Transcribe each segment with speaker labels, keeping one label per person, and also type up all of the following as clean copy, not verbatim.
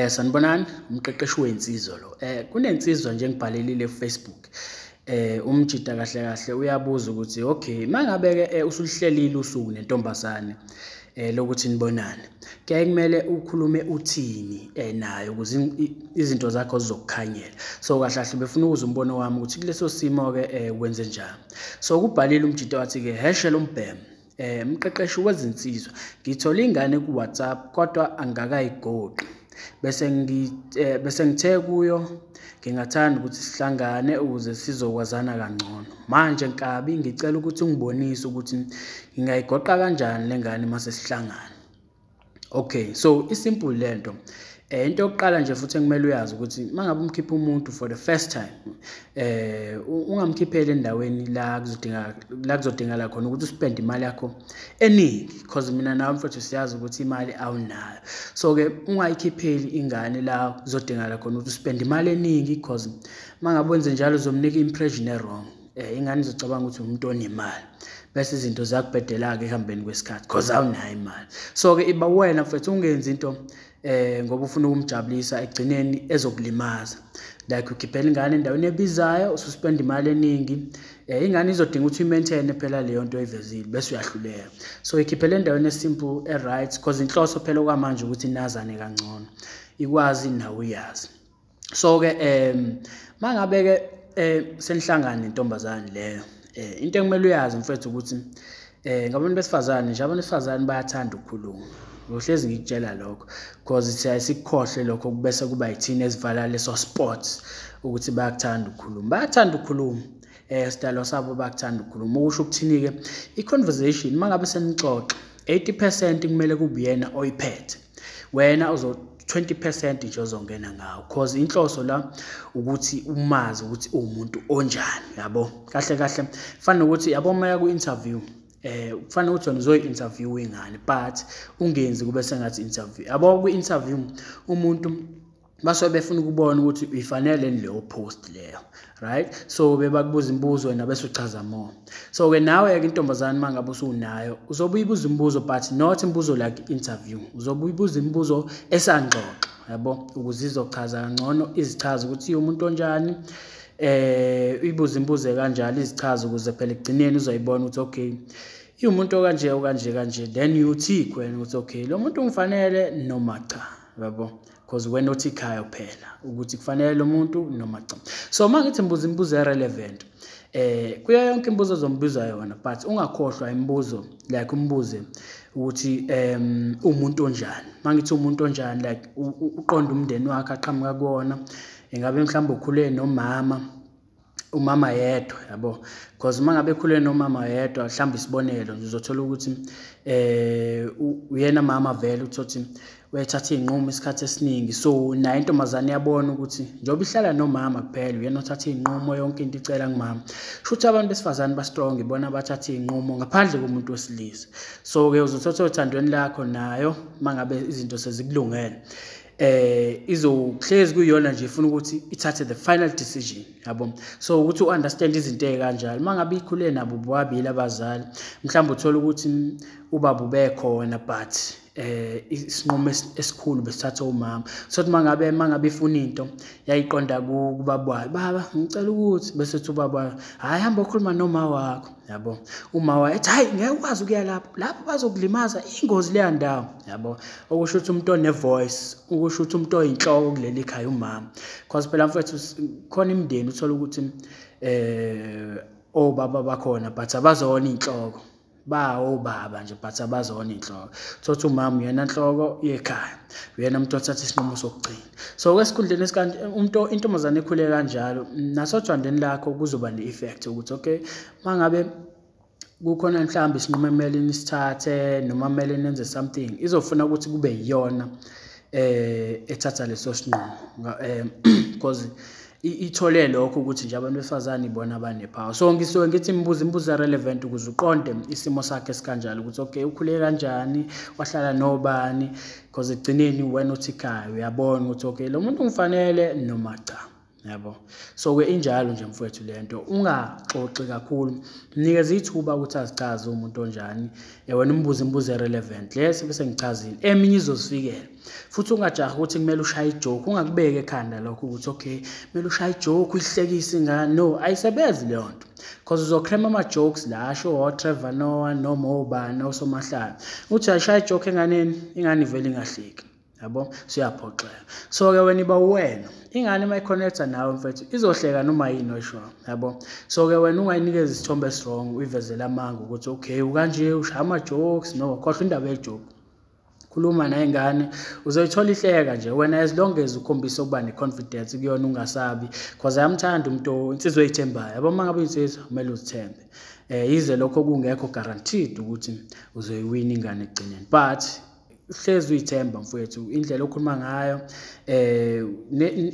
Speaker 1: Sanibonani, umqeqeshi wensizwa lo. Kunensizwa nje engibhalelile kuFacebook. Umjida kahle kahle uyabuza ukuthi okay, mangabe-ke usulihlelile usuku nentombazane lokuthi nibonane. Kuyaye kumele ukhulume uthini naye ukuze izinto zakho zizokukhanyela. So kahle kahle befuna ukuza umbono wami ukuthi kuleso simo-ke wenze njani. So kubhalile umjida wathi-ke heshela umbhemu. Umqeqeshi wezinsizwa. Ngithola ingane ku-WhatsApp kodwa angakayigoqi. Bese ngithe kuyo ngingathanda ukuthi sihlangane ukuze sizokwazana kangcono. Manje Nkabi ngicela ukuthi ungibonise ukuthi ngingayigoqa kanjani lengane mase sihlangana. Okay, so isimple lento. Into yokuqala nje futhi engimele uyazi ukuthi mangabe umkhipha umuntu for the first time ungamkhipheli endaweni la kuzodingala khona ukuthi uspend imali yakho eningi because mina nawe mfowethu siyazi ukuthi imali awunayo. So ke ungayikhipheli ingane la kuzodingala khona ukuthi uspend imali eningi because mangabe wenze njalo uzomnika impression wrong. Ingane izocabanga ukuthi umuntu onemali bese izinto zakubhedela ke ehambeni kwesikhathi because awunayo imali. So ke iba wena mfowethu ungenzi into ngoba ufuna ukumjabulisa egcineni ezokulimaza. Like ukhiphela ingane endaweni ebizayo ususpend imali eningi. Ingane izodinga ukuthi umaintain phela leyo nto oyivezile bese uyahluleka. So ikhiphela endaweni esimple right because inhloso phela kwamanje ukuthi inazane kangcono. Ikwazi nawe uyazi. So ke mangabe ke senihlangana nentombazane leyo into engimele uyazi mfethu ukuthi ngabantu besifazane nje abantu besifazane bayathanda ukukhuluma. Ngohlezi ngikutshela lokho because sikhohle lokho bese kuba yithini esivala leso sports ukuthi bayakuthanda ukukhuluma. Bayathanda ukukhuluma. Sidalo sabo bayakuthanda ukukhuluma. Ukusho ukuthini ke i-conversation mangabe senixoxa 80% kumele kube yena oyiphethe. Wena 20% nje ozongena ngawo because inhloso la ukuthi umazi ukuthi umuntu onjani yabo. Kahle kahle fana ukuthi yabo maya ku interview kufanele ukuthi wena uzoyi-interview ingane but ungenzi kube sengathi interview. Yabo ku interview umuntu baso befuna ukubona ukuthi uyifanele leyo post leyo right. So bebakubuza imibuzo wena bese uchaza more. So ke nawe ke intombazane mangabe usunayo uzobuyibuza imibuzo but not imibuzo like interview. Uzobuyibuza imibuzo esangxoxa yabo ukuze izochaza kangcono izichaza ukuthi umuntu onjani. Uyibuza imibuzo kanjalo izichaza ukuze phela egcineni uzoyibona ukuthi okay umuntu kanje then you think wena ukuthi okay lo muntu ungifanele noma cha yabo because wena uthi ikhaya phela ukuthi kufanele lo muntu noma cha. So mangithi mbuza imibuzo relevant kuya yonke imibuzo ozombuza yona but ungakhohlwa imibuzo like umbuze ukuthi umuntu onjani. Mangithi umuntu onjani like uqonda umndeni wakhe aqhamuka kuona engabe mhlawumbe ukhule nomama umama yedwa yabo because mangabe ekhulene nomama yedwa mhlawumbe isibonelo nje uzothola ukuthi uyena mama vele uthothi wethatha inqumo isikhathi esiningi. So nayo intombazane yabona ukuthi njoba ihlala nomama kuphela uyena othatha inqumo yonke into icela ngumama. Shuthi abantu besifazane ba strong ibona abathatha inqumo ngaphandle komuntu wesilisa. So ke uzothatha uthandweni lakho nayo mangabe izinto sezikulungele izohlezi kuyona nje ifuna ukuthi ithathe the final decision yabo. So ukuthi uunderstand izinto ezikanjalo mangabe ikhule nabo bobabili abazali mhlawumbe uthola ukuthi ubaba ubekhona but isinqumo esikhulu besithatha umama. So mangabe ifuna into yayiqonda kubaba baba ngicela ukuthi bese uthi ubaba hayi hamba ukhuluma noma wakho yabo. Uma wathi hayi ngeke ukwazi ukuya lapho bazokulimaza ingozi leya ndawo yabo. Okusho ukuthi umuntu one voice ukusho ukuthi umuntu oyinhloko kuleli khaya umama because phela mfethu khona imindeni uthola ukuthi obaba bakhona but abazona inhloko obaba nje but abazona inhloko. Thothi umama uyena inhloko yekhaya uyena umuntu othatha isinqumo sokugcina. So kwesikhundleni esikanti intombazane ekhule kanjalo nasothandweni lakho kuzoba ne-effect ukuthi okay mangabe kukhona mhlawumbe isinqumo emele nisithathe noma emele nenze something izofuna ukuthi kube yiyona ethatha leso sinqumo because ithole lokho ukuthi nje abantu besifazane ibona abanepower. So ngisuke ngithi imibuzo relevant ukuze uqonde isimo sakhe esikanjalo ukuthi okay ukhule kanjani wahlala nobani because egcineni wena uthi ikhaya uyabona ukuthi okay lo muntu ungifanele noma cha. yabo. So-ke injalo nje mfowethu lento, ungaxoxi kakhulu, mnikeze ithuba ukuthi azichaze umuntu onjani. Wena umbuze imibuzo irelevant lesi bese ngichazile, eminye izozifikela. Futhi ungajahi ukuthi kumele ushaye ijoke, ungakubeka ekhanda lokho ukuthi okay kumele ushaye ijoke uyihlekise ingane. No, ayisebenzi leyo nto, because uzokrema ama-jokes la asho oTrevor Noah noma obani osomahlaya uthi ayishaya ijoke enganeni, ingane ivele ingahleki, yabo, siyaphoxeka. So-ke wena iba wena ingane uma i-connecta nawe mfethu izohleka noma yini oyisho, yabo. So-ke wena ungayinikeza isithombe strong, uyivezela amanga ukuthi okay ukanje ushaya ama-jokes, no, khohlwa indaba yejoke, khuluma nayingane uzoyithola ihleka nje wena, as long as ukhombisa ukuba ne-confidence kuyona, ungasabi, because ayamthanda umuntu insizwa oyithembayo, yabo. Uma ngabe uyinsizwa kumele uzithembe, yize lokho kungekho guaranteed ukuthi uzoyiwina ingane ekugcineni, but hlezi uyithemba mfowethu, indlela okhuluma ngayo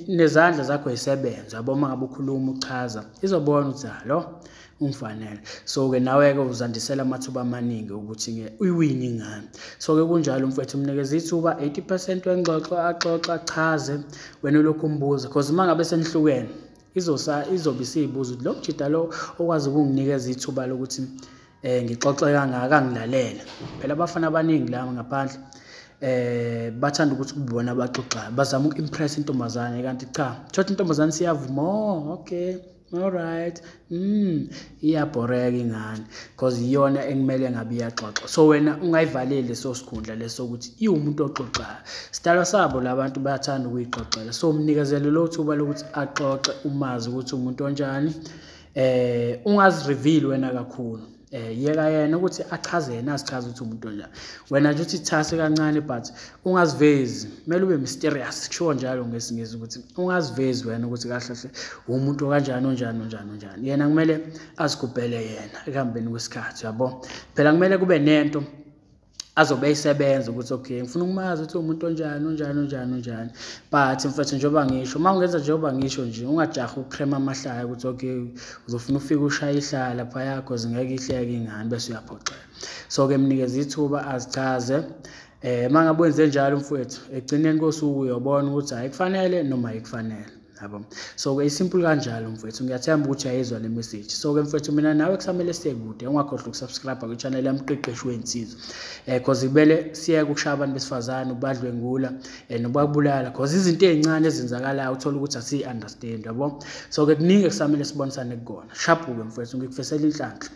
Speaker 1: nezandla zakho yisebenza, yabo. Uma ngabe ukhuluma uchaza izobona ukuthi lo umfanele. So-ke nawe-ke uzandisela amathuba amaningi ukuthi uyiwine ingane. So-ke kunjalo mfowethu, mnikeze ithuba 80% wengxoxo, axoxa achaze, wena ulokhu umbuza, because uma ngabe senihlukene izobe isiyibuza ukuthi lo mjida lo okwazi ukunginikeza ithuba lokuthi ngixoxe kangaka, ngilalele. Phela abafana abaningi la ngaphandle bathanda ukuthi kubona abaxoxayo, bazama uku-impress intombazane, kanti cha, thothi intombazane siyavuma, okay, alright, iyabhoreka ingane, because iyona ekumele ngabe iyaxoxa. So wena ungayivaleli leso sikhundla leso ukuthi iwumuntu oxoxayo. Sidalwa sabo labantu bayathanda ukuyixoxela, so umnikezele lo thuba lokuthi axoxe, umazi ukuthi umuntu onjani. Ungazireveal wena kakhulu, yeka yena ukuthi achaze yena, asichaze ukuthi umuntu onjani. Wena nje uthi thase kancane, but ungazivezi, kumele ube mysterious, kusho njalo ngesingisi ukuthi ungazivezi wena ukuthi kahle kahle umuntu kanjani onjani. Yena kumele azigubhele yena ekuhambeni kwesikhathi, yabo. Phela kumele kube nento azobe eyisebenza ukuthi okay ngifuna ukumazi ukuthi umuntu onjani. But mfethu njengoba ngisho, uma ungenza njengoba ngisho nje, ungajahi ukrema amahlaya ukuthi okay uzofuna ufike ushaye ihlala lapha yakho zingeke ihleke ingane bese uyaphoxeka. So-ke mnikeze ithuba azichaze. Uma ngabe wenze njalo mfowethu, ekugcineni kosuku uyobona ukuthi ayikufanele noma ayikufanele, yabo. So-ke isimple kanjalo mfowethu, ngiyathemba ukuthi ayizwa le message. So-ke mfowethu, mina nawe kusamele siye kude, ungakhohlwa ukusubscribe kwi-channel yami Mqeqeshi Wey'nsizwa, because kumele siyeke ukushaya abantu besifazane, ukubadlwengula nokubabulala, because izinto ey'ncane ezenzakalayo uthola ukuthi asiyi-understand, yabo. So-ke kuningi kusamele sibonisane kukona. Shapu-ke mfowethu, ngikufisela inhlanhla.